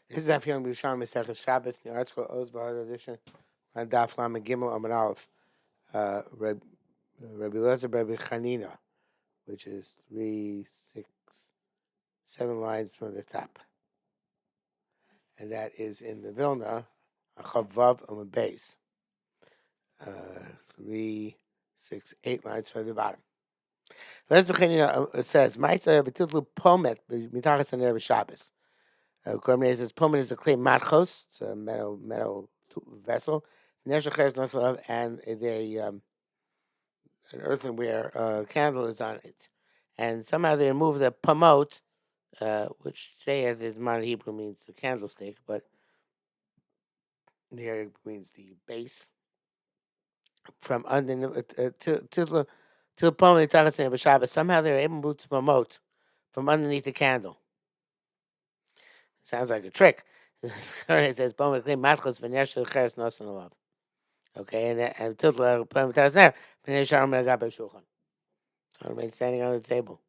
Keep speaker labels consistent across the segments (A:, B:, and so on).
A: This is Daf Yerushalmi Shabbos. The article Oz Bahad edition on Daf Lamed Gimel Amud Aleph. Rabbi Elazar Rabbi Chanina, which is 3, 6, 7 lines from the top, and that is in the Vilna Chavav on the base. 3, 6, 8 lines from the bottom. Elazar Chanina says, "Ma'aser b'tiltlu pomet mitachas haner b'Shabbos." Korban says pomet is a clay matchos, it's a metal vessel. And an earthenware candle is on it, and somehow they remove the pomot, which say as is modern Hebrew means the candlestick, but here means the base from underneath to the pomot tachasin b'Shabbos. Somehow they're able to remove pomot from underneath the candle. Sounds like a trick. It says pomot clay matchos v'neshel cheres nosan alav. Okay, and Tiltla Pamatas there. So it remains standing on the table.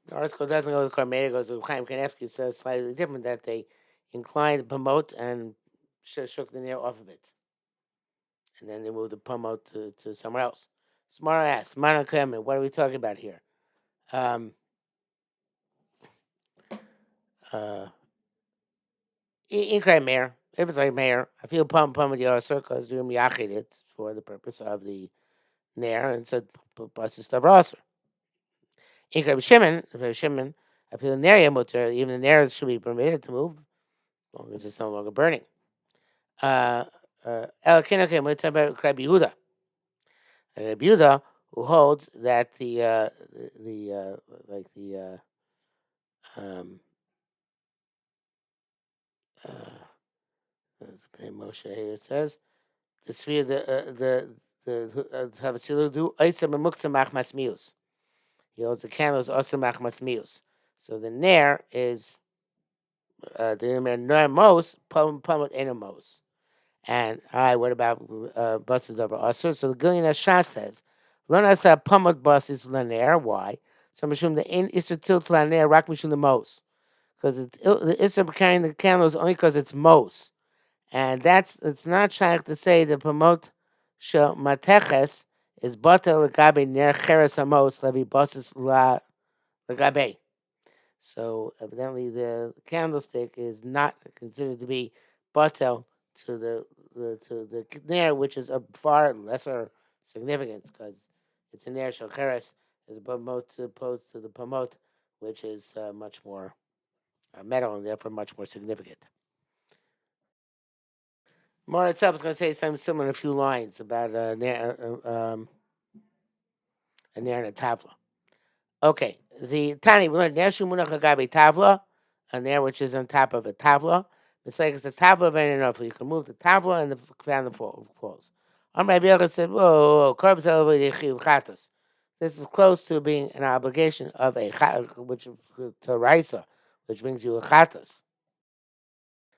A: The article doesn't go to the Karmeda, it goes to Chaim Kanevsky, so it's slightly different that they inclined the promote and shook the nail off of it. And then they moved the promote to somewhere else. Smara asks, Mana Kamen, what are we talking about here? In Mayor, if it's like Mayor, I feel pum with the Osir because you're miyachid it for the purpose of the Nair and said, Basis of Osir. In Shimon, I feel Nair mutter, even the Nair should be permitted to move as long as it's no longer burning. El Kinake, we're talking about Rabbi Yehuda. Rabbi Yehuda, who holds that Moshe here says the sphere the Havasilu do Isa Memukta Machmas Mius. He holds the candles also Machmas Mius. So the Nair is the Nair Mos Pumut Enamos. And what about buses over Asur? So the Gillian Ashah says, Lonasa Pumut buses Laner. Why? So Mishum the in Isser Tilt Laner, Rak Mishum the Mos. Because the Isser carrying the candle is only because it's Mos. And it's not shaykh to say the Pumut Shel Mateches is Batel Lagabe Ner Cheres Amos Levi Basis La Lagabe. So evidently the candlestick is not considered to be Batel to the Ner, which is of far lesser significance because it's a Ner Shalcheres as opposed to the Pomot, which is much more metal and therefore much more significant. More itself is going to say something similar in a few lines about a Ner and a Tavla. Okay, the Tani, we learned Ner Shumunach Agabi Tavla, a Ner which is on top of a Tavla. It's like it's a tavla of any enough. You can move the tavla and the fan falls. Rabbi Yochanan said, "Whoa, chatos." This is close to being an obligation of a which to raisa, which brings you a chatos.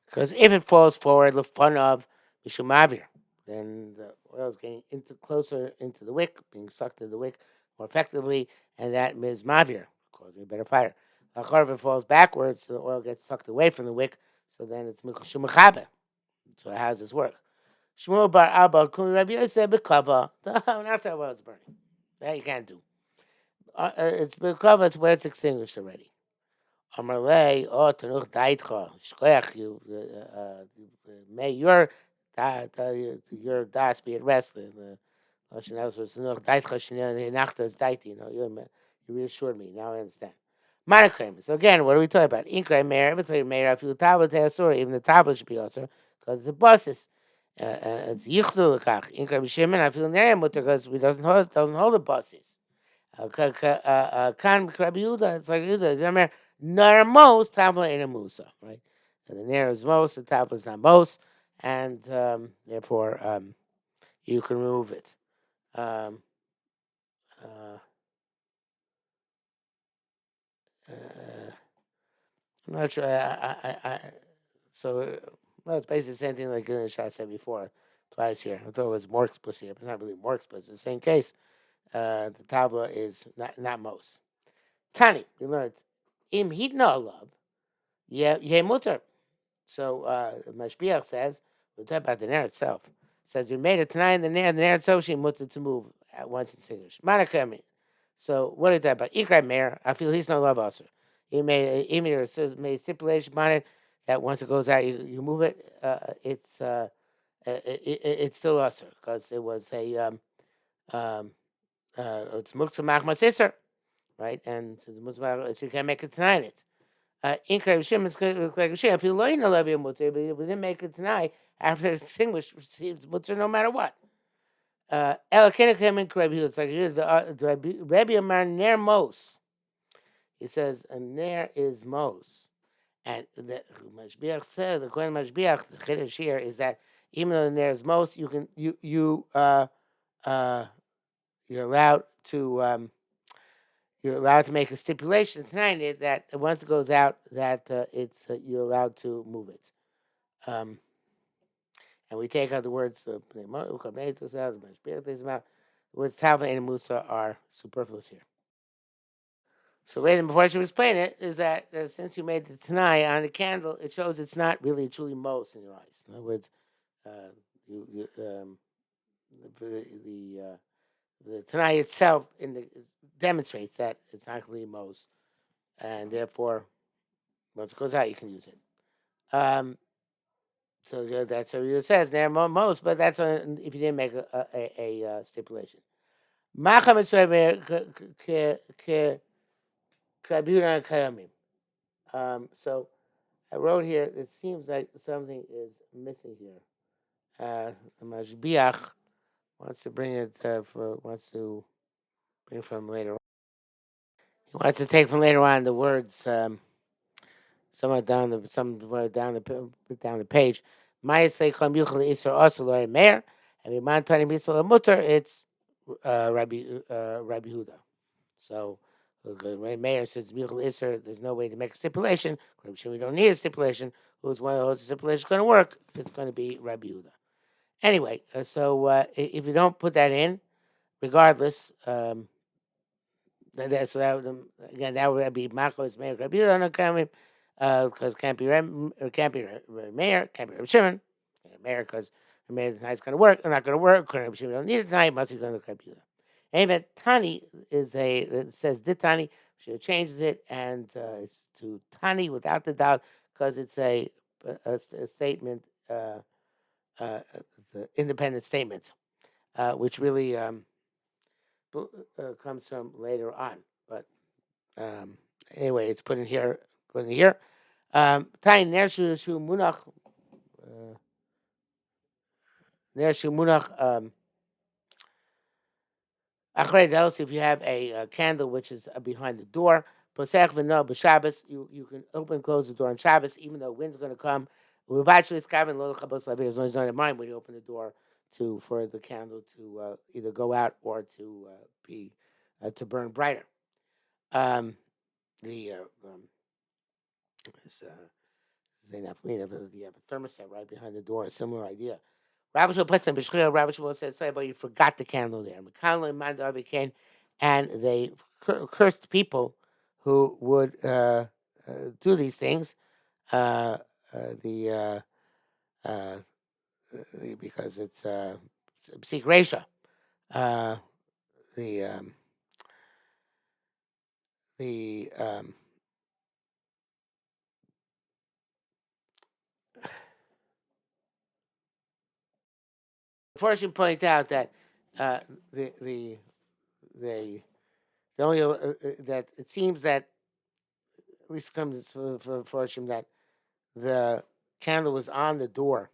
A: Because if it falls forward, the fun of mishumavir, then the oil is getting closer into the wick, being sucked into the wick more effectively, and that is mavir, causing a better fire. If it falls backwards, so the oil gets sucked away from the wick. So then it's Shumachabe. So how does this work? Shmuel bar Abba, Kumi Rabbi Yosef Bekava. Not that well it's burning. That you can't do. It's Bekava, it's where it's extinguished already. Amarle, Tanuch Daitcha, Shkoyach, may your das be at rest. The Lashon else was Tanuch Daitcha, Nachtas Daiti. You reassured me. Now I understand. Monochrome. So again, what are we talking about? Inkray Meir, everything Meir, I feel tablet Asura, even the tablet should be also, because it's a buses. It's Yichlu Lakach. Inkray B'Shimon, I feel Nerim Mutter, because we doesn't hold the buses. Kan Rabbi Yehuda, it's like Yehuda, Narmos, tablet ain't a Musa, right? And the Nair is most, the tablet is not most, and therefore you can remove it. I'm not sure. It's basically the same thing like Shah said before. Applies here. I thought it was more explicit. It's not really more explicit. It's the same case. The tabla is not most. Tani, we learned im hidna alav. yeah, mutter. So Mashbiach says, we're talking about the Ner itself. Says you made it tonight in the Ner itself, she mutter to move at once it's English. Manakami. So what is that about? Ikra Meir, I feel he's no love usher. He made made stipulation on it that once it goes out, you move it. It's still usher because it was a um, it's muktzah machmas iser, right? And so you can't make it tonight. It. Inkar Rishim is like Rishim. If you learn a levy mutter, but we didn't make it tonight, after it's extinguished, receives mutter no matter what. Elakenikim and Rabbi It's like the Rabbi Amar Ner Mos. He says a Ner is Mos. And the Mashbiach said, the Kohen Mashbiach, the Chiddush here is that even though the Ner is Mos, you can, you're allowed to, make a stipulation tonight that once it goes out, that it's you're allowed to move it. And we take out the words the words Tava and Musa are superfluous here. So wait, before she was playing it, is that since you made the Tanai on the candle, it shows it's not really truly Mos in your eyes. In other words, you the Tanai itself demonstrates that it's not really Mos, and therefore once it goes out, you can use it. So that's what it says there most, but that's if you didn't make a stipulation. So I wrote here. It seems like something is missing here. The Mashbiach wants to bring it wants to bring from later on. He wants to take from later on the words. Somewhat down the page. Ma'aseh Kol Yuchel Isser also Lori Meir, and Miman Tani Misal Mutter. It's Rabbi Huda. So Meir says Yuchel Isser. There's no way to make a stipulation. We don't need a stipulation. Who's one of those stipulations going to work? It's going to be Rabbi Huda. Anyway, so if you don't put that in, regardless. So again, that would be Machos Meir Rabbi Huda on coming. Because can't be Mayor, can't be Reb Shimon. Mayor because Mayor tonight's going to work. They're not going to work. Reb Shimon don't need it tonight. Must be going to Reb Yehuda. Anyway, Tani it says Ditani. She changes it and it's to Tani without the doubt because it's a statement, the independent statement, which really comes from later on. But anyway, it's put in here. Tain ner shu munach achrei delos. If you have a candle which is behind the door, posech v'no b'Shabbos, you can open and close the door on Shabbos, even though wind's going to come. We've actually skaven lo chabos lavir. As long as not in mind when you open the door for the candle to either go out or to be to burn brighter. The you have a thermostat right behind the door, a similar idea. Rabbi Shmuel says, but you forgot the candle there. And they cursed people who would do these things. Because it's psik resha. The First, you point out that the only that it seems that at least comes for Fortune that the candle was on the door,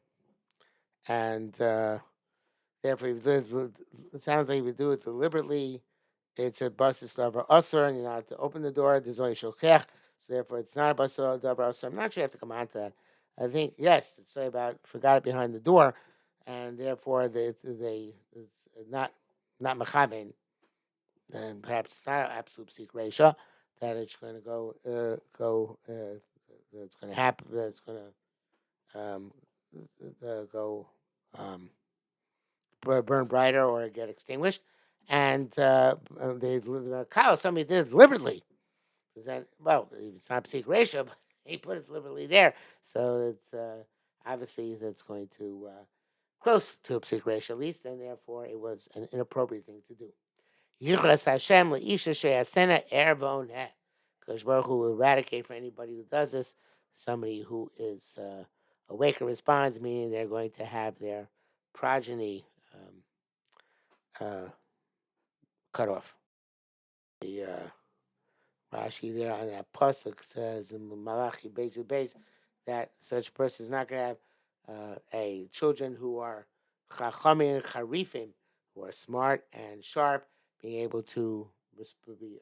A: and therefore, it sounds like if you do it deliberately, it's a basis davar usher, and you're not to open the door. There's only shokech, so therefore, it's not a basis davar usher. I'm not sure you have to come on to that. I think yes, it's say about forgot it behind the door, and therefore it's not mechaben, and perhaps it's not absolute psik resha that it's going to go that's going to happen. That's going to go burn brighter or get extinguished, and somebody did it deliberately. Is that it's not psik resha, but He put it deliberately there, so it's obviously that's going to close to a psik resh at least, and therefore it was an inappropriate thing to do. Yichras Hashem leisha she'asena ervon heh. Because Baruch Hu will eradicate for anybody who does this, somebody who is awake and responds, meaning they're going to have their progeny cut off. The Rashi there on that pasuk says in Malachi base that such a person is not going to have a children who are chachamim and charifim, who are smart and sharp, being able to be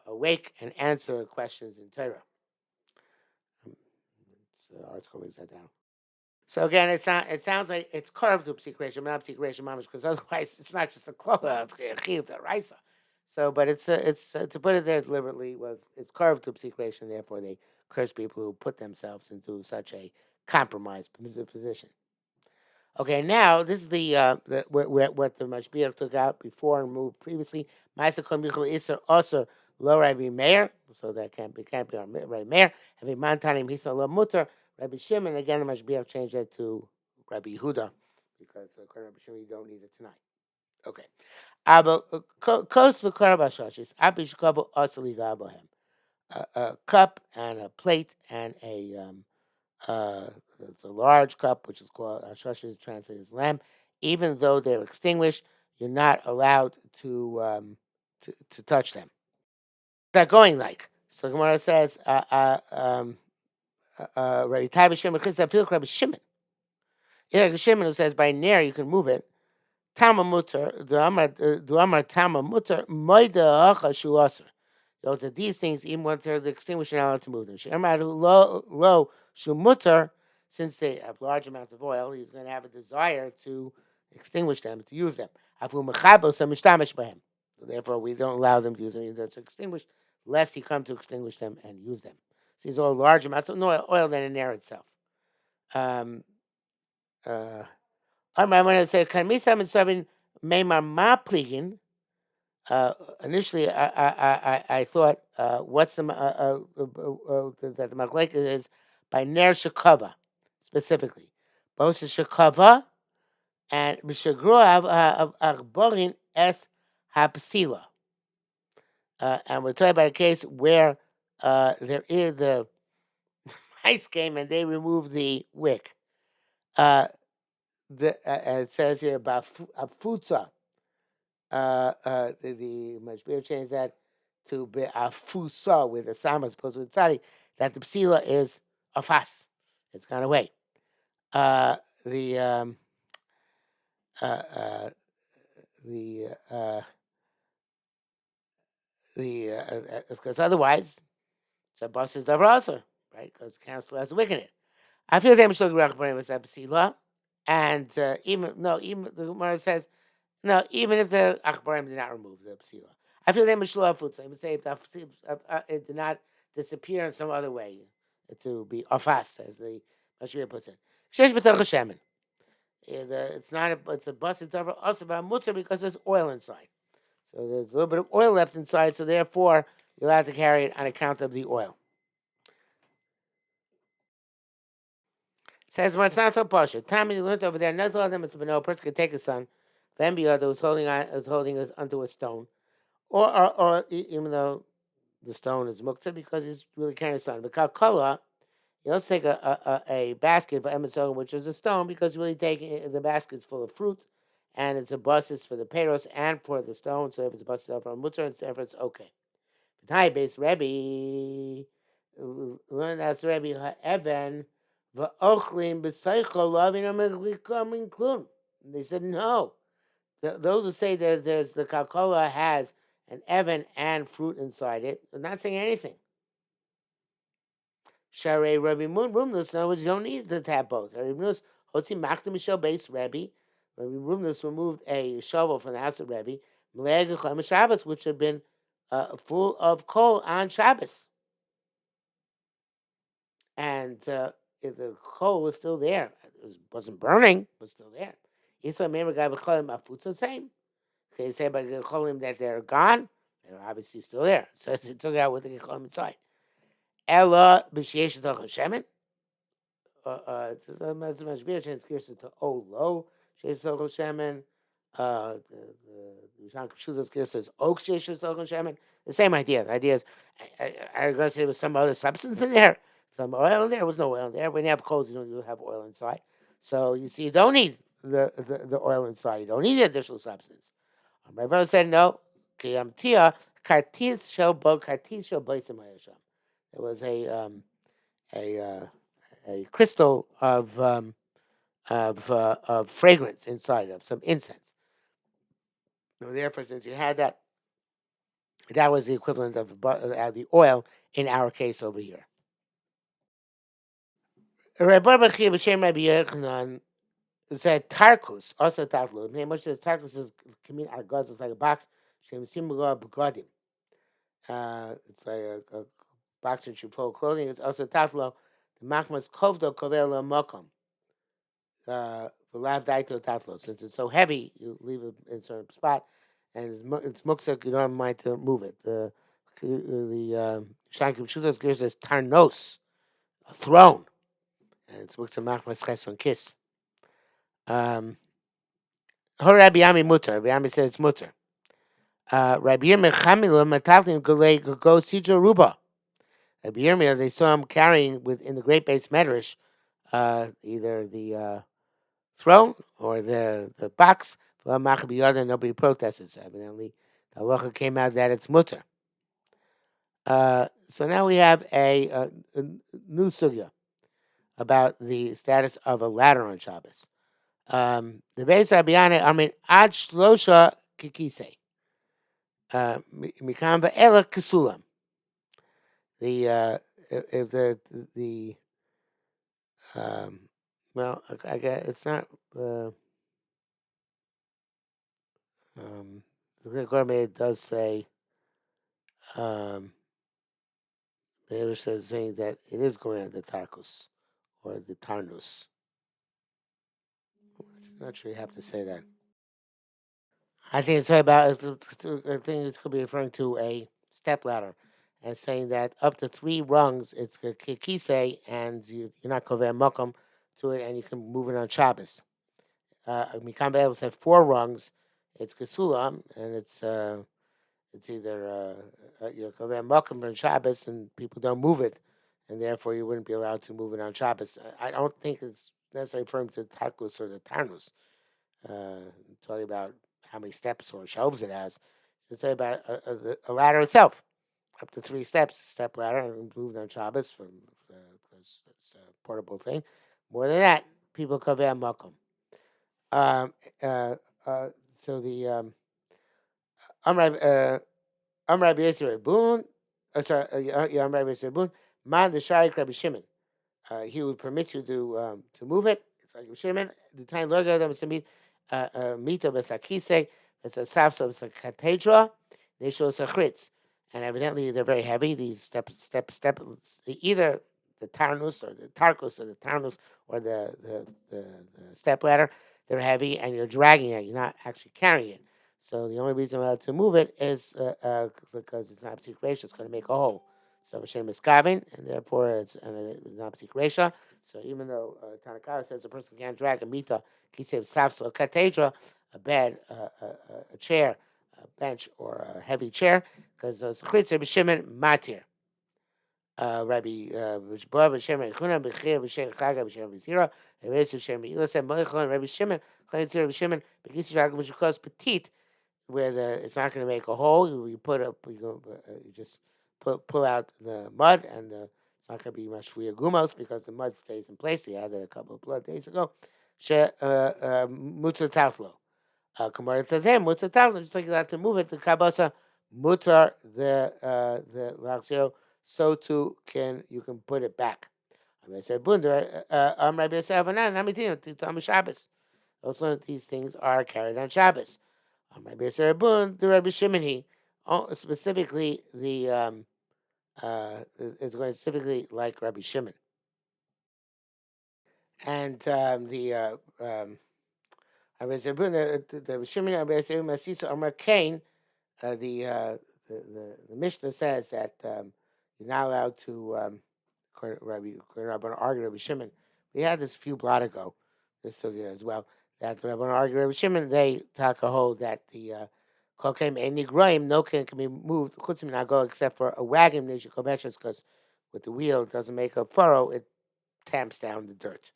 A: awake and answer questions in Torah. Article makes that down. So again, it sounds like it's carved to psik resh, not psik resh mamish, because otherwise it's not just a klola, it's a chiv to raisa. So, but it's to put it there deliberately it's carved to psik resh, and therefore they curse people who put themselves into such a compromised position. Okay, now this is what the Mashbiach took out before and moved previously. Ma'aser kol michal iser aser lo Rabbi Meir, so that can't be our Rabbi Meir. Having mantanim hisa lo mutter Rabbi Shimon. Again, the Mashbiach changed that to Rabbi Yehuda because according to Rabbi Shimon you don't need it tonight. Okay, aber kos v'kar b'shashis abi shkavu aser liga bohem. A cup and a plate and a it's a large cup, which is called Hashash is translated as lamb. Even though they're extinguished, you're not allowed to touch them. What's that going like? So Gemara says, Rabbi Taiba Shimon, Rabbi Shimon. Yeah, Shimon who says by nair you can move it. Tama mutter, duamar tama mutter, moida acha shuaser. Those are these things, even when they're the extinguished, you're not allowed to move them. Shemadu lo shumutter, since they have large amounts of oil, he's going to have a desire to extinguish them, to use them. Therefore, we don't allow them to use anything that's extinguished, lest he come to extinguish them and use them. So these are all large amounts of oil than in air itself. I'm going to say, initially, I thought, what's that the machlekes is by ner shekava specifically, both shekava and b'shegroav achborin es hapsila, and we're talking about a case where there is the ice came and they removed the wick. It says here about afutza. The Mashbiach changed that to be afusa with a sama as opposed to tzadi, that the psila is afas. It's gone away. Because otherwise it's a bus is davar, right? Because council has a wick in it. I feel that Mishloch Rachbarim was a psila, and even the Gemara says. No, even if the Achbarim did not remove the psila. I feel they mishloah futza. Even say if it did not disappear in some other way to be afas, as the Mashbiach puts it. Shesh b'toch hashemen. It's not. It's a busted over also about mutzah because there's oil inside. So there's a little bit of oil left inside. So therefore, you're allowed to carry it on account of the oil. It says well, it's not so partial. Tommy learned over there. Not all of them is a person can take a son. Vembia that was holding us onto a stone, or even though the stone is muktzah because he's really carrying a stone. But kalkala, you also take a basket for emisogam, which is a stone because you're really taking the basket's full of fruit, and it's a basis for the peros and for the stone. So if it's a basis for mutzah, and if it's okay. But hi, base Rebbe, learn that's Rebbe Evan va'ochlim b'seichel loving becoming klum. They said no. Those who say that there's the Coca-Cola has an Evan and fruit inside it, they're not saying anything. Sharei Rabbi Rumnus, in other words, you don't need to have both. Rabbi Rumnus, Hotzi Machtim Mishal base Rabbi. Rabbi Rumnus removed a shovel from the house of Rabbi, Mleeg Shabbos, which had been full of coal on Shabbos. And if the coal was still there, it wasn't burning, it was still there. Isa Member Guy would call him Afutz the same. They say by Gecholim that they're gone, they're obviously still there. So it took out with the Gecholim inside. Ella b'sheish toch shemen. It's much better. It's closer to Olo. Sheish toch shemen. The Shank Shudas Gear says oak sheish toch shemen. The same idea. The idea is, I was going to say there was some other substance in there, some oil in there. There was no oil in there. When you have coals, you have oil inside. So you see, you don't need the oil inside. You don't need the additional substance. My brother said no. Tia kartis shel bo kartis shel boisim hayasham. There was a uh, a crystal of fragrance inside of some incense. So therefore, since you had that, that was the equivalent of the oil in our case over here. Rabbi Bachia b'shem Rabbi Yochanan said Tarkus also Tatlu. Name which says Tarkus is Kamin Argaz. It's like a box. Shem Simugah Begadim. It's like a box that you fold clothing. It's also Tatlu. The Machmas Kovdo Kovel Mokom. V'lav Daito Tatlu. Since it's so heavy, you leave it in a certain spot, and it's muksak. You don't have mind to move it. The Shankim Shudas Gear says Tarnos, a throne, and it's muksak Machmas Chesron Kiss. Rabbi Yami mutter. Rabbi Yami says it's mutter. Rabbi Yirmiyah Chamila Matavlim go Sidra Ruba. Rabbi Yirmiyah, they saw him carrying within the Great Base Medrash, either the throne or the box. Nobody protested. So evidently, the halacha came out that it's mutter. So now we have a new sugya about the status of a ladder on Shabbos. The Beis Rabbi Yana, ad shlosha kikise. Mikam ve'ela kasulam. If the well, I guess it's not. The Gourmet does say. The English says saying that it is going on the Tarkus or the Tarnus. I'm not sure you have to say that. I think it's about. I think this could be referring to a step ladder, and saying that up to 3 rungs, it's a kikise, and you're not kover mokum to it, and you can move it on Shabbos. Mikam Be'el said 4 rungs, it's kasulam, and it's either you're kover mokum on Shabbos, and people don't move it, and therefore you wouldn't be allowed to move it on Shabbos. I don't think it's necessarily referring to the Tarkus or the Tarnus. Talking about how many steps or shelves it has. It's talking about a ladder itself, up to 3 steps, step ladder, and moved on Shabbos because it's a portable thing. More than that, people kaveh makom. So the Amrab Yisrael Boon, Amrab Yisrael Boon, Man the Sharik Rabbi Shimon. He would permit you to move it. It's like Shimon. The time logo them to meet mita besakise. It's a safsa of a cathedra. They show us a chritz, and evidently they're very heavy. These step. Either the tarnus or the tarkus or the tarnus or the step ladder. They're heavy, and you're dragging it. You're not actually carrying it. So the only reason allowed to move it is because it's not secret. It's going to make a hole. So Hashem is kavin, and therefore it's not psikresha. So even though Tanakara says a person can't drag a mita, kisev safso, a cathedra, a bed, a chair, a bench, or a heavy chair, because those chitzer b'shemen matir. Rabbi B'shbar b'shem Rechuna b'chir b'shem Chaga b'shem V'zira Rebeis b'shem B'ila said Moichon Rabbi Shimon Chayitzir b'shemen b'kisi Chaga b'shukos petit, where it's not going to make a hole. You put up, you just pull out the mud, and it's not going to be much for your gumos because the mud stays in place. We had that a couple of blood days ago. She mutzah taflo. Compared to them, mutzah taflo. Just like you have to move it. The kabasa mutar the laxio. So too you can put it back. I said bundar. Rabbi Yosef Avanan. Namitin. Shabbos. Also, these things are carried on Shabbos. Rabbi Yosef Bun, the Rabbi Shimon, specifically it's going specifically like Rabbi Shimon, and the Rabbi Yosef Bun, the Shimon, Rabbi Yosef Masisa Amar Cain, the Mishnah says that you're not allowed to, according to Rabban argue Rabbi Shimon. We had this a few blot ago, this sugya as well, that Rabban argue Rabbi Shimon, they take a hold that the kol came a nigraim, no can be moved, chutz min agol, except for a wagon, because with the wheel, it doesn't make a furrow, it tamps down the dirt.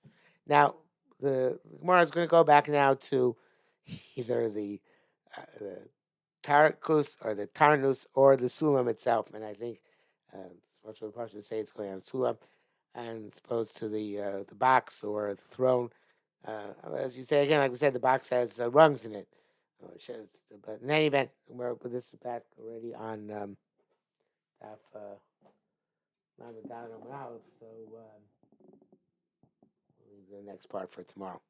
A: Now, the Gemara is going to go back now to either the Tarakus or the Tarnus or the Sulam itself. And I think it's much of a question to say it's going on Sulam and as opposed to the box or the throne. As you say again, like we said, the box has rungs in it. But in any event, we're with this back already on Daf Lamed Daled Amud Aleph, so we'll leave the next part for tomorrow.